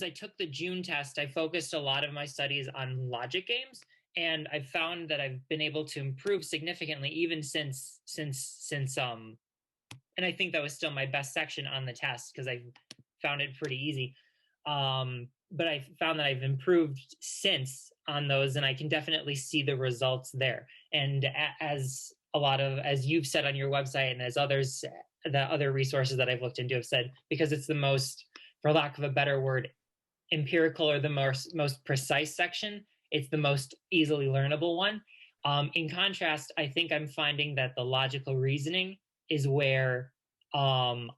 I took the June test, I focused a lot of my studies on logic games, and I've found that I've been able to improve significantly even since and I think that was still my best section on the test because I found it pretty easy. But I found that I've improved since on those, and I can definitely see the results there. And as you've said on your website, and as others, the other resources that I've looked into have said, because it's the most, for lack of a better word, empirical or the most precise section, it's the most easily learnable one. In contrast, I think I'm finding that the logical reasoning is where I'm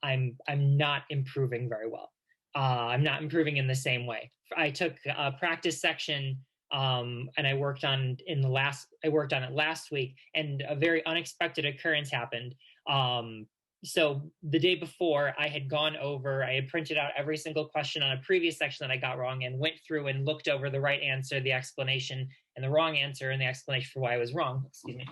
not improving very well. I'm not improving in the same way. I took a practice section and I worked on it last week, and a very unexpected occurrence happened. So the day before, I had printed out every single question on a previous section that I got wrong, and went through and looked over the right answer, the explanation, and the wrong answer, and the explanation for why I was wrong. Excuse me.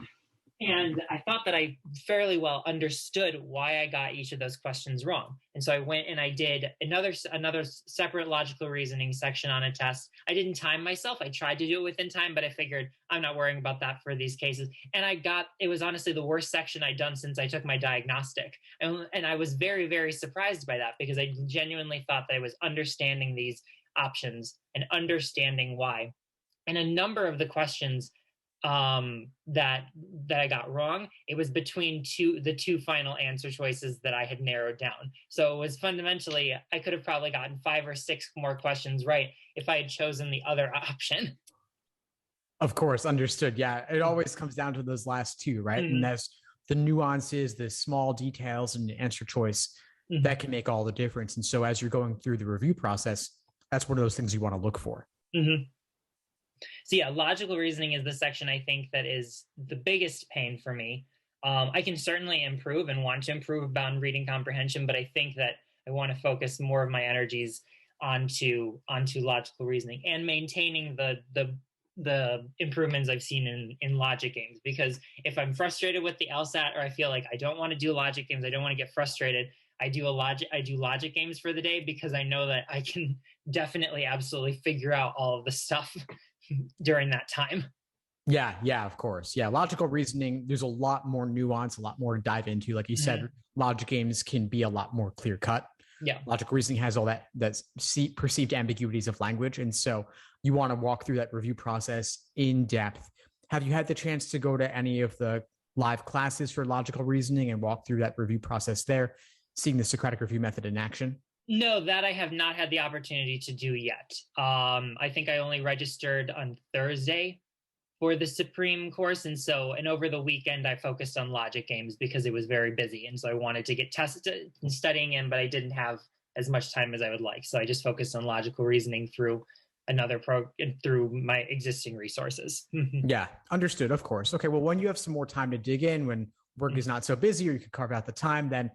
And I thought that I fairly well understood why I got each of those questions wrong. And so I went and I did another separate logical reasoning section on a test. I didn't time myself. I tried to do it within time, but I figured I'm not worrying about that for these cases. And it was honestly the worst section I'd done since I took my diagnostic. And I was very, very surprised by that, because I genuinely thought that I was understanding these options and understanding why. And a number of the questions that I got wrong, it was between the two final answer choices that I had narrowed down. So it was fundamentally, I could have probably gotten 5 or 6 more questions right if I had chosen the other option. Of course, understood. Yeah, it always comes down to those last two, right? Mm-hmm. And that's the nuances, the small details in the answer choice mm-hmm. that can make all the difference. And so as you're going through the review process, that's one of those things you want to look for. Mm-hmm. So yeah, logical reasoning is the section I think that is the biggest pain for me. I can certainly improve and want to improve on reading comprehension, but I think that I want to focus more of my energies onto logical reasoning and maintaining the improvements I've seen in logic games. Because if I'm frustrated with the LSAT, or I feel like I don't want to do logic games, I don't want to get frustrated, I do logic games for the day, because I know that I can definitely absolutely figure out all of the stuff during that time. Yeah, of course. Yeah, logical reasoning, there's a lot more nuance, a lot more to dive into. Like you said, mm-hmm. logic games can be a lot more clear cut. Yeah. Logical reasoning has all that's perceived ambiguities of language. And so you want to walk through that review process in depth. Have you had the chance to go to any of the live classes for logical reasoning and walk through that review process there, seeing the Socratic review method in action? No, that I have not had the opportunity to do yet. I think I only registered on Thursday for the Supreme course. And over the weekend, I focused on logic games because it was very busy. And so I wanted to get tested and studying in, but I didn't have as much time as I would like. So I just focused on logical reasoning through through my existing resources. Yeah, understood. Of course. Okay. Well, when you have some more time to dig in, when work is not so busy, or you can carve out the time, then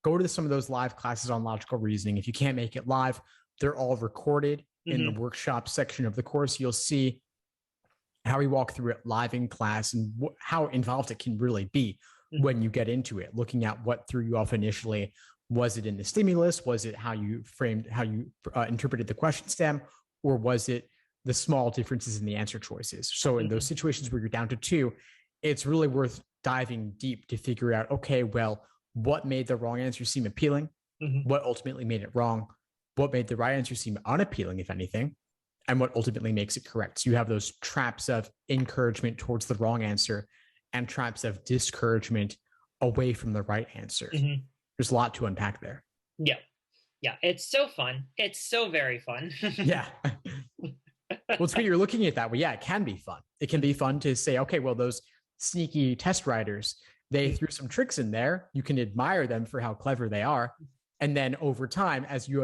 go to some of those live classes on logical reasoning. If you can't make it live, they're all recorded mm-hmm. in the workshop section of the course. You'll see how we walk through it live in class and how involved it can really be mm-hmm. when you get into it, looking at what threw you off initially. Was it in the stimulus? Was it how you interpreted the question stem? Or was it the small differences in the answer choices? So in mm-hmm. those situations where you're down to 2, it's really worth diving deep to figure out, okay, well, what made the wrong answer seem appealing? Mm-hmm. What ultimately made it wrong? What made the right answer seem unappealing, if anything? And what ultimately makes it correct? So you have those traps of encouragement towards the wrong answer and traps of discouragement away from the right answer. Mm-hmm. There's a lot to unpack there. Yeah. Yeah. It's so fun. It's so very fun. Yeah. Well, it's great you're looking at it that way. Yeah, it can be fun. It can be fun to say, okay, well, those sneaky test writers, they threw some tricks in there. You can admire them for how clever they are. And then over time, as you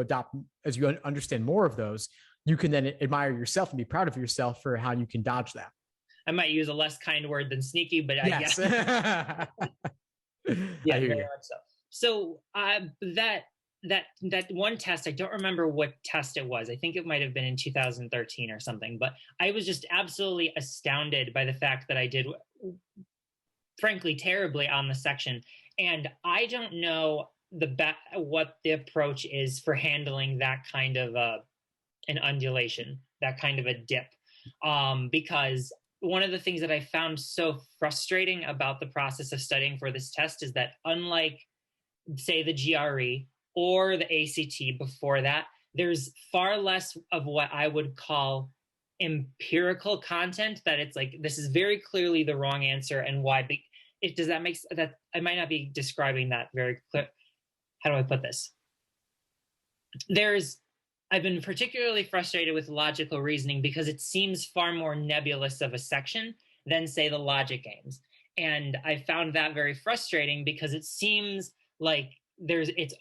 understand more of those, you can then admire yourself and be proud of yourself for how you can dodge them. I might use a less kind word than sneaky, but yes. Yeah, very much so. So that one test, I don't remember what test it was. I think it might have been in 2013 or something, but I was just absolutely astounded by the fact that I did, frankly, terribly on the section. And I don't know what the approach is for handling that kind of an undulation, that kind of a dip. Because one of the things that I found so frustrating about the process of studying for this test is that, unlike, say, the GRE or the ACT before that, there's far less of what I would call empirical content, that it's like, this is very clearly the wrong answer and why. Does that make that? I might not be describing that very clear. How do I put this? I've been particularly frustrated with logical reasoning because it seems far more nebulous of a section than, say, the logic games. And I found that very frustrating because it seems like it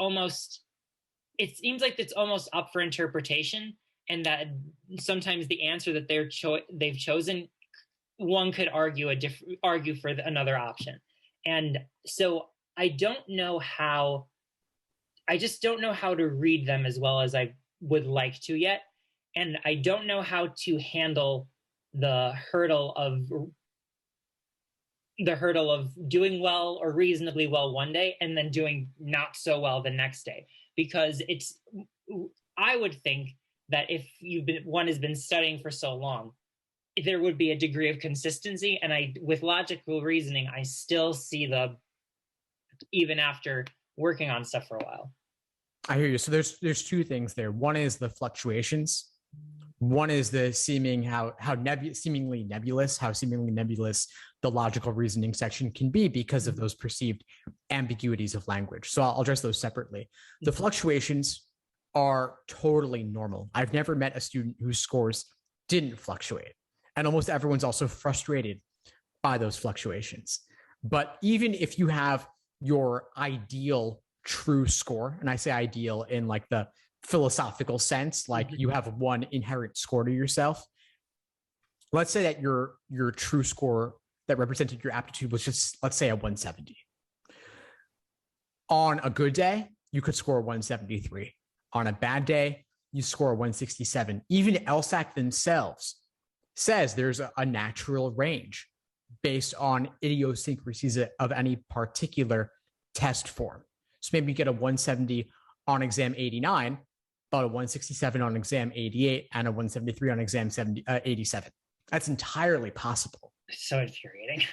seems like it's almost up for interpretation, and that sometimes the answer that they've chosen, one could argue for another option. And so I just don't know how to read them as well as I would like to yet. And I don't know how to handle the hurdle of doing well or reasonably well one day and then doing not so well the next day. Because I would think that if one has been studying for so long, there would be a degree of consistency. And with logical reasoning, I still see even after working on stuff for a while. I hear you. So there's two things there. One is the fluctuations. One is the seemingly nebulous the logical reasoning section can be because of those perceived ambiguities of language. So I'll address those separately. The fluctuations are totally normal. I've never met a student whose scores didn't fluctuate. And almost everyone's also frustrated by those fluctuations. But even if you have your ideal true score, and I say ideal in like the philosophical sense, like you have one inherent score to yourself. Let's say that your true score that represented your aptitude was just, let's say, a 170. On a good day, you could score a 173. On a bad day, you score a 167. Even LSAT themselves says there's a natural range based on idiosyncrasies of any particular test form. So maybe you get a 170 on exam 89, but a 167 on exam 88 and a 173 on exam 87. That's entirely possible. So infuriating.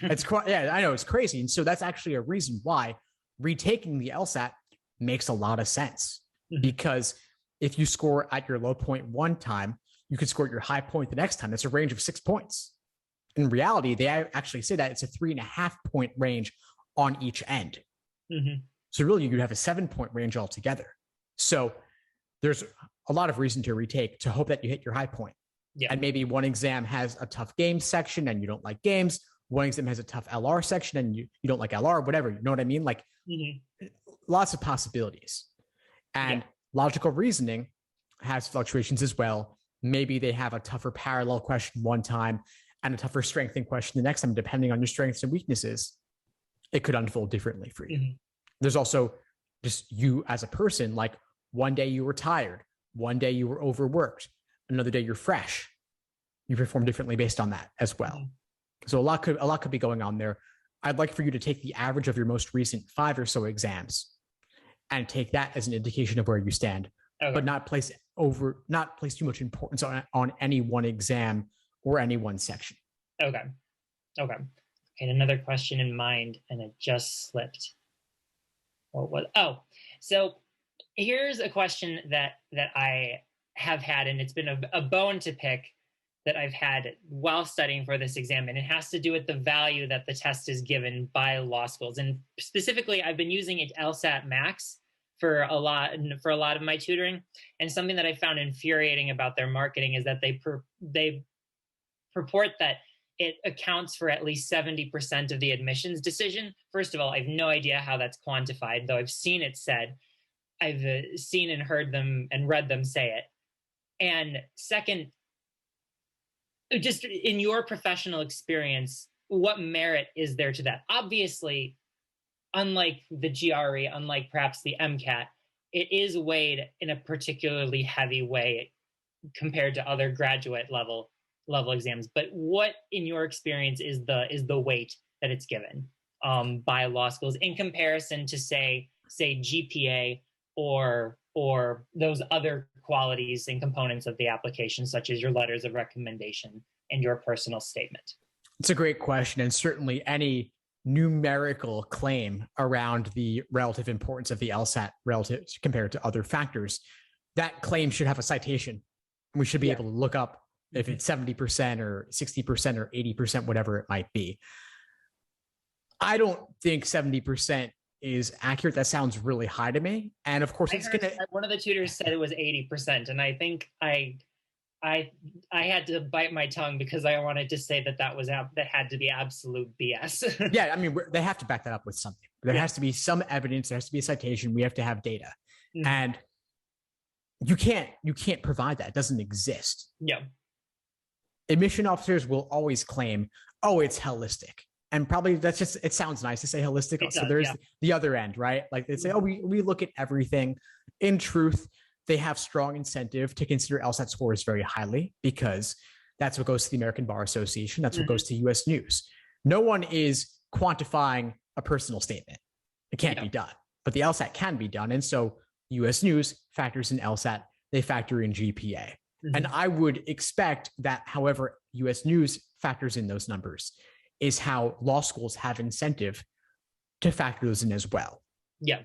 Yeah, I know, it's crazy. And so that's actually a reason why retaking the LSAT makes a lot of sense. Because if you score at your low point one time, you could score at your high point the next time. It's a range of 6 points. In reality, they actually say that it's a 3.5 point range on each end. So really, you'd have a 7 point range altogether. So there's a lot of reason to retake to hope that you hit your high point. Yeah. And maybe one exam has a tough games section and you don't like games. One exam has a tough LR section and you don't like LR, whatever. You know what I mean? Like lots of possibilities. And logical reasoning has fluctuations as well. Maybe they have a tougher parallel question one time and a tougher strengthening question the next time, depending on your strengths and weaknesses. It could unfold differently for you. There's also just you as a person, like one day you were tired, one day you were overworked, another day you're fresh. You perform differently based on that as well. So a lot could be going on there. I'd like for you to take the average of your most recent 5 or so exams and take that as an indication of where you stand, but not place too much importance on any one exam or any one section. Okay. And another question in mind, and it just slipped. So here's a question that I have had, and it's been a bone to pick that I've had while studying for this exam, and it has to do with the value that the test is given by law schools. And specifically, I've been using it LSAT Max for a lot of my tutoring. And something that I found infuriating about their marketing is that they purport that it accounts for at least 70% of the admissions decision. First of all, I have no idea how that's quantified, though I've seen it said. I've seen and heard them and read them say it. And second, just in your professional experience, what merit is there to that? Obviously, unlike the GRE, unlike perhaps the MCAT, it is weighed in a particularly heavy way compared to other graduate level exams. But what, in your experience, is the weight that it's given by law schools in comparison to say GPA or those other qualities and components of the application, such as your letters of recommendation and your personal statement? It's a great question. And certainly any numerical claim around the relative importance of the LSAT relative compared to other factors, that claim should have a citation. We should be able to look up if it's 70% or 60% or 80%, whatever it might be. I don't think 70% is accurate. That sounds really high to me. And of course, one of the tutors said it was 80%. And I think I had to bite my tongue because I wanted to say that had to be absolute BS. Yeah, I mean, they have to back that up with something. There has to be some evidence. There has to be a citation. We have to have data, and you can't provide that. It doesn't exist. Yeah. Admission officers will always claim, "Oh, it's holistic," and probably that's just, it sounds nice to say holistic. So there's the other end, right? Like they say, "Oh, we look at everything." In truth, they have strong incentive to consider LSAT scores very highly because that's what goes to the American Bar Association. That's what goes to US News. No one is quantifying a personal statement. It can't be done, but the LSAT can be done. And so US News factors in LSAT, they factor in GPA. And I would expect that, however, US News factors in those numbers is how law schools have incentive to factor those in as well. Yeah.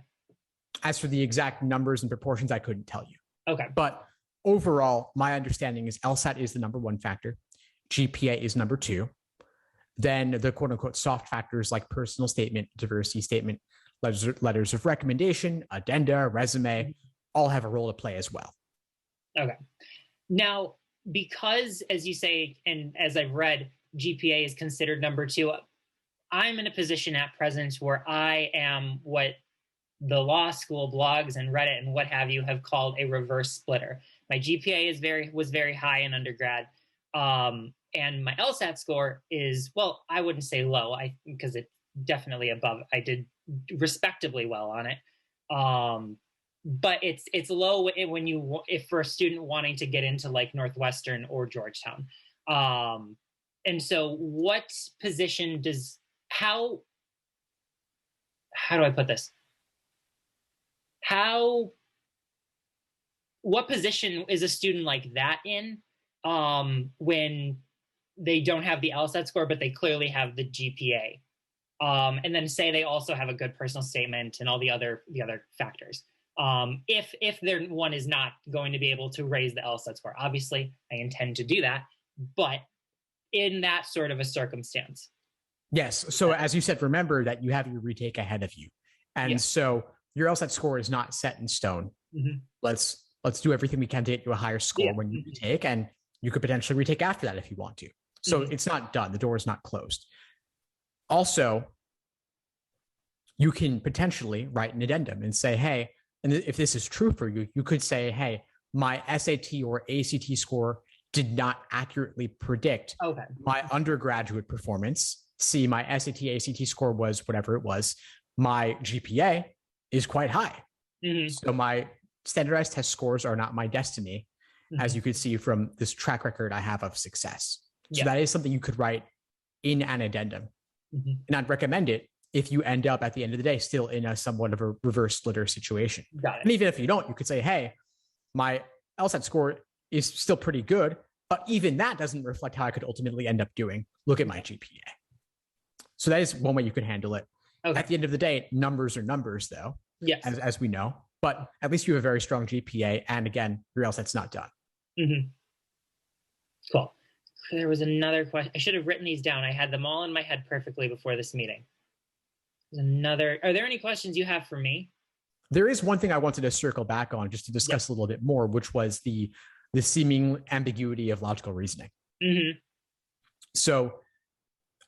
As for the exact numbers and proportions, I couldn't tell you. Okay. But overall, my understanding is LSAT is the number one factor. GPA is number two. Then the quote unquote soft factors like personal statement, diversity statement, letters of recommendation, addenda, resume, all have a role to play as well. Okay. Now, because as you say, and as I've read, GPA is considered number two, I'm in a position at present where I am what the law school blogs and Reddit and what have you have called a reverse splitter. My GPA was very high in undergrad, and my LSAT score is, well, I wouldn't say low, because it's definitely above. I did respectably well on it, but it's low if for a student wanting to get into like Northwestern or Georgetown. And so, what position how do I put this? What position is a student like that in when they don't have the LSAT score, but they clearly have the GPA? And then say they also have a good personal statement and all the other factors. If their one is not going to be able to raise the LSAT score, obviously I intend to do that, but in that sort of a circumstance. Yes. So as you said, remember that you have your retake ahead of you. And so your LSAT score is not set in stone. Let's do everything we can to get you a higher score when you retake, and you could potentially retake after that if you want to. So it's not done. The door is not closed. Also, you can potentially write an addendum and say, hey, and if this is true for you, you could say, hey, my SAT or ACT score did not accurately predict my undergraduate performance. See, my SAT, ACT score was whatever it was. My GPA is quite high. So my standardized test scores are not my destiny, as you could see from this track record I have of success. So that is something you could write in an addendum. And I'd recommend it if you end up at the end of the day still in a somewhat of a reverse splitter situation. And even if you don't, you could say, hey, my LSAT score is still pretty good, but even that doesn't reflect how I could ultimately end up doing. Look at my GPA. So that is one way you could handle it. At the end of the day, numbers are numbers, though, as we know. But at least you have a very strong GPA. And again, your LSAT's not done. Cool. There was another question. I should have written these down. I had them all in my head perfectly before this meeting. Are there any questions you have for me? There is one thing I wanted to circle back on just to discuss a little bit more, which was the seeming ambiguity of logical reasoning. So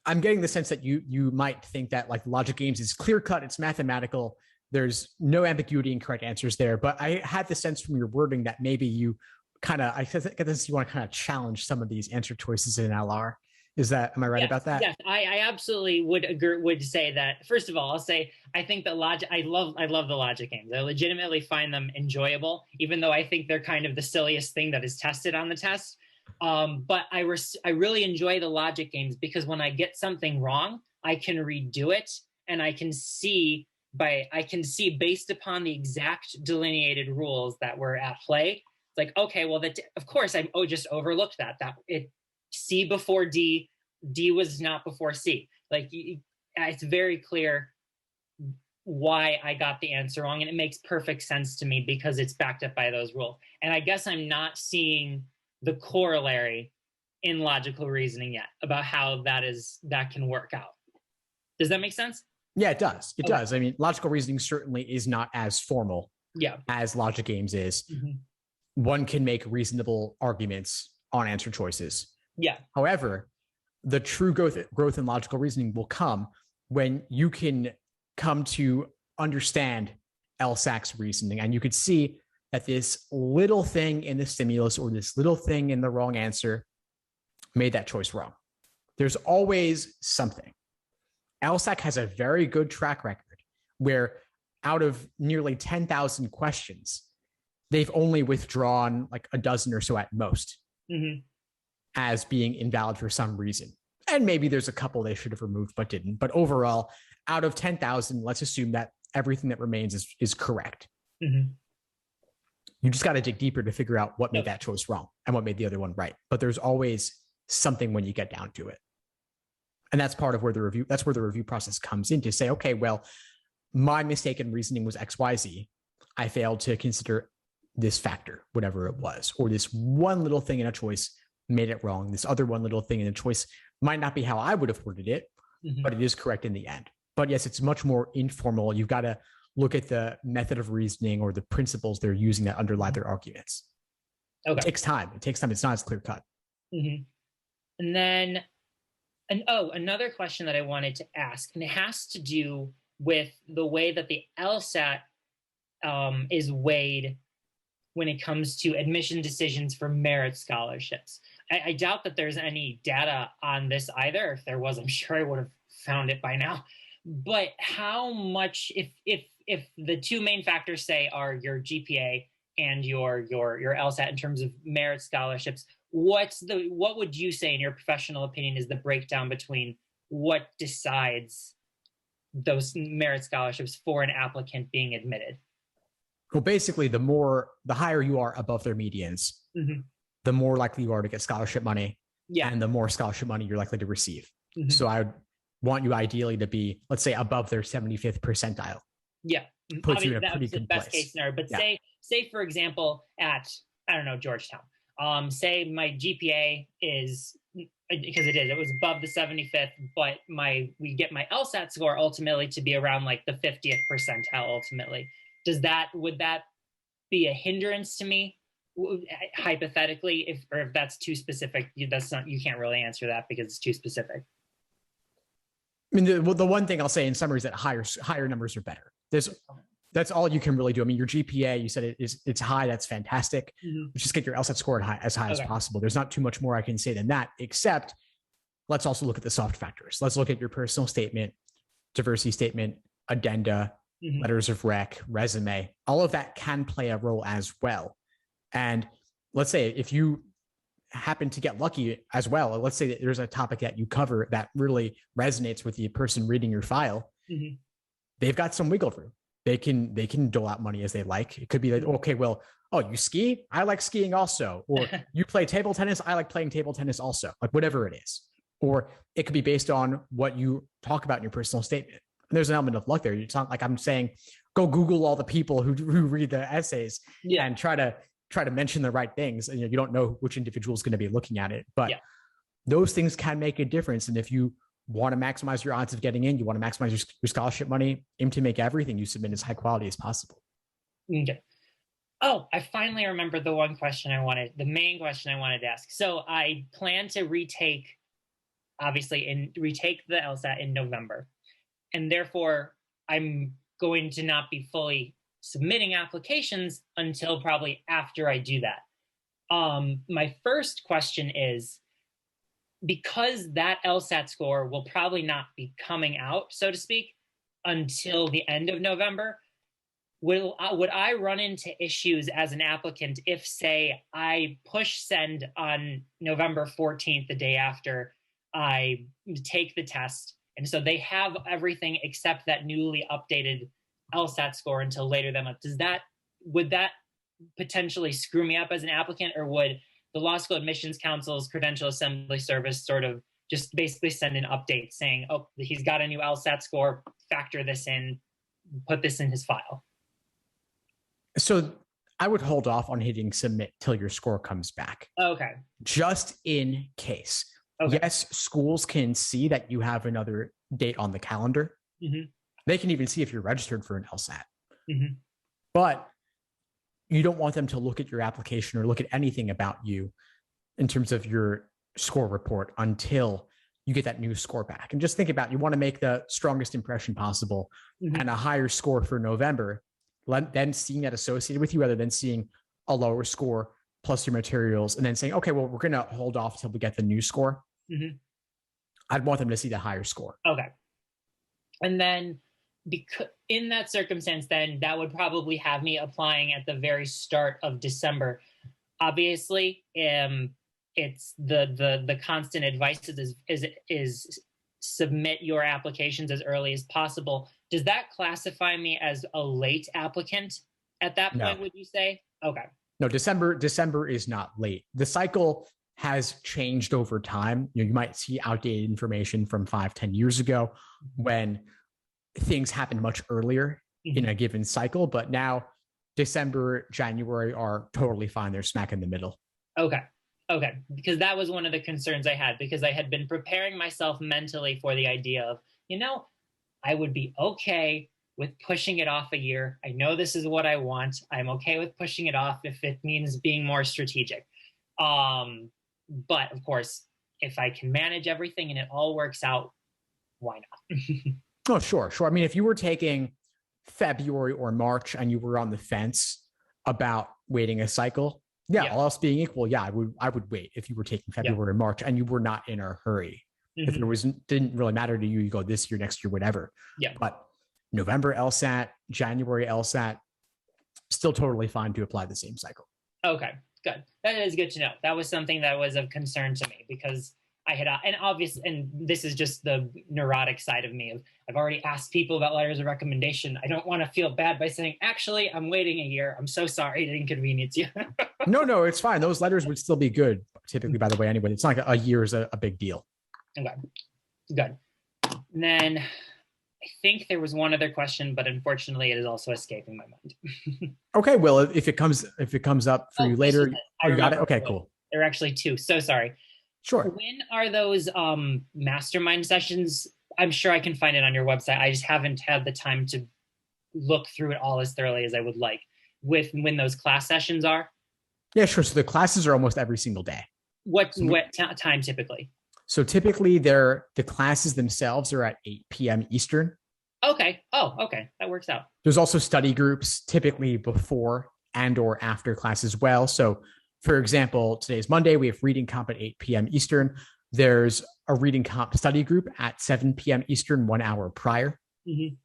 I'm getting the sense that you might think that like logic games is clear cut, it's mathematical, there's no ambiguity in correct answers there. But I had the sense from your wording that maybe you kind of, I get this, you want to kind of challenge some of these answer choices in LR. Am I right about that? Yes, I absolutely would say that. First of all, I'll say I think that I love the logic games. I legitimately find them enjoyable, even though I think they're kind of the silliest thing that is tested on the test. But I really enjoy the logic games because when I get something wrong, I can redo it, and I can see based upon the exact delineated rules that were at play, It's like, okay, well, that of course I just overlooked that. That it C before D, D was not before C. Like it's very clear why I got the answer wrong, and it makes perfect sense to me because it's backed up by those rules. And I guess I'm not seeing the corollary in logical reasoning yet about how that can work out. Does that make sense? Yeah, it does. It does. I mean, logical reasoning certainly is not as formal as logic games is. One can make reasonable arguments on answer choices. Yeah. However, the true growth in logical reasoning will come when you can come to understand LSAC's reasoning, and you could see that this little thing in the stimulus or this little thing in the wrong answer made that choice wrong. There's always something. LSAC has a very good track record where out of nearly 10,000 questions, they've only withdrawn like a dozen or so at most as being invalid for some reason. And maybe there's a couple they should have removed but didn't. But overall, out of 10,000, let's assume that everything that remains is correct. You just got to dig deeper to figure out what made that choice wrong and what made the other one right. But there's always something when you get down to it. And that's part of where the review process comes in to say, okay, well, my mistaken reasoning was XYZ. I failed to consider this factor, whatever it was, or this one little thing in a choice made it wrong. This other one little thing in a choice might not be how I would have worded it, but it is correct in the end. But yes, it's much more informal. You've got to look at the method of reasoning or the principles they're using that underlie their arguments. It takes time. It's not as clear cut. And then, another question that I wanted to ask, and it has to do with the way that the LSAT is weighed when it comes to admission decisions for merit scholarships. I doubt that there's any data on this either. If there was, I'm sure I would have found it by now. But how much, if the two main factors, say, are your GPA and your LSAT in terms of merit scholarships, what would you say, in your professional opinion, is the breakdown between what decides those merit scholarships for an applicant being admitted? Well, basically, the higher you are above their medians, the more likely you are to get scholarship money, and the more scholarship money you're likely to receive. So I would want you ideally to be, let's say, above their 75th percentile. Puts you in a pretty good place. Best case scenario. But say for example, at, I don't know, Georgetown, say my GPA is, because it was above the 75th, but we get my LSAT score ultimately to be around like the 50th percentile ultimately. Would that be a hindrance to me, hypothetically, if that's too specific? You can't really answer that because it's too specific. I mean, the one thing I'll say in summary is that higher numbers are better. That's all you can really do. I mean, your GPA, you said it's high. That's fantastic. Just get your LSAT score as high as possible. There's not too much more I can say than that, except let's also look at the soft factors. Let's look at your personal statement, diversity statement, addenda, letters of rec, resume. All of that can play a role as well. And let's say if you happen to get lucky as well, let's say that there's a topic that you cover that really resonates with the person reading your file, they've got some wiggle room. They can dole out money as they like. It could be like, okay, well, you ski? I like skiing also. Or you play table tennis? I like playing table tennis also. Like whatever it is. Or it could be based on what you talk about in your personal statement. And there's an element of luck there. It's not like I'm saying, go Google all the people who read the essays and try to mention the right things. And you don't know which individual is going to be looking at it. But those things can make a difference. And if you want to maximize your odds of getting in, you want to maximize your scholarship money, aim to make everything you submit as high quality as possible. Okay. Oh, I finally remember the main question I wanted to ask. So I plan to retake the LSAT in November. And therefore, I'm going to not be fully submitting applications until probably after I do that. My first question is, because that LSAT score will probably not be coming out, so to speak, until the end of November, would I run into issues as an applicant if, say, I push send on November 14th, the day after I take the test, and so they have everything except that newly updated LSAT score until later that month? Would that potentially screw me up as an applicant, or would the Law School Admissions Council's Credential Assembly Service sort of just basically send an update saying, oh, he's got a new LSAT score, factor this in, put this in his file? So I would hold off on hitting submit till your score comes back. Okay. Just in case. Okay. Yes, schools can see that you have another date on the calendar. Mm-hmm. They can even see if you're registered for an LSAT. Mm-hmm. But you don't want them to look at your application or look at anything about you in terms of your score report until you get that new score back. And just think about, you want to make the strongest impression possible, mm-hmm. and a higher score for November, then seeing that associated with you rather than seeing a lower score plus your materials and then saying, okay, well, we're going to hold off till we get the new score. Mm-hmm. I'd want them to see the higher score. Okay. And then because in that circumstance, then that would probably have me applying at the very start of December. Obviously, it's the constant advice is submit your applications as early as possible. Does that classify me as a late applicant at that point, would you say? Okay. No, December is not late. The cycle has changed over time. You might see outdated information from 5-10 years ago when things happened much earlier in a given cycle, but now December, January are totally fine. They're smack in the middle. Okay. Because that was one of the concerns I had, because I had been preparing myself mentally for the idea of, I would be okay with pushing it off a year. I know this is what I want. I'm okay with pushing it off if it means being more strategic. But of course, if I can manage everything and it all works out, why not? Oh, sure. I mean, if you were taking February or March and you were on the fence about waiting a cycle, all else being equal, I would wait if you were taking February or March and you were not in a hurry. Mm-hmm. If it didn't really matter to you, you go this year, next year, whatever. Yeah. But November LSAT, January LSAT, still totally fine to apply the same cycle. Okay, good. That is good to know. That was something that was of concern to me, because I had, and this is just the neurotic side of me. I've already asked people about letters of recommendation. I don't want to feel bad by saying, actually, I'm waiting a year. I'm so sorry to inconvenience you. No, it's fine. Those letters would still be good, typically, by the way, anyway. It's not like a year is a big deal. Okay, good. And then I think there was one other question, but unfortunately, it is also escaping my mind. Okay, well, if it comes up for you later, you got it. Okay, cool. There are actually two. So sorry. Sure. When are those mastermind sessions? I'm sure I can find it on your website. I just haven't had the time to look through it all as thoroughly as I would like. When those class sessions are? Yeah, sure. So the classes are almost every single day. What time typically? So typically the classes themselves are at 8 p.m. Eastern. Okay. Oh, okay. That works out. There's also study groups typically before and or after class as well. So for example, today's Monday, we have reading comp at 8 p.m. Eastern. There's a reading comp study group at 7 p.m. Eastern, 1 hour prior. Mm-hmm.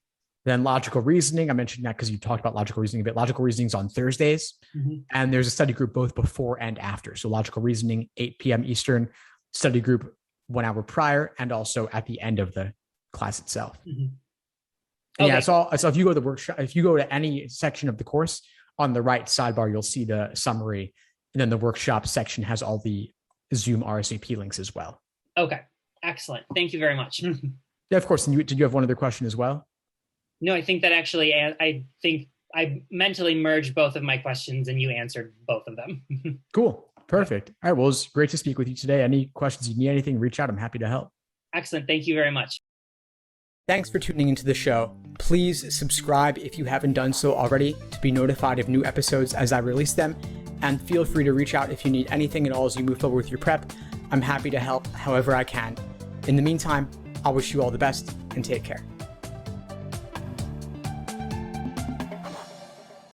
Then logical reasoning, I mentioned that because you talked about logical reasoning a bit. Logical reasoning's on Thursdays. Mm-hmm. And there's a study group both before and after. So logical reasoning, 8 p.m. Eastern, study group 1 hour prior, and also at the end of the class itself. Mm-hmm. Okay. Yeah, so if you go to the workshop, if you go to any section of the course, on the right sidebar, you'll see the summary. And then the workshop section has all the Zoom RSVP links as well. Okay, excellent. Thank you very much. Yeah, of course. And did you have one other question as well? No, I think that actually, I think I mentally merged both of my questions and you answered both of them. Cool. Perfect. All right. Well, it was great to speak with you today. Any questions, you need anything, reach out. I'm happy to help. Excellent. Thank you very much. Thanks for tuning into the show. Please subscribe if you haven't done so already to be notified of new episodes as I release them. And feel free to reach out if you need anything at all as you move forward with your prep. I'm happy to help however I can. In the meantime, I'll wish you all the best and take care.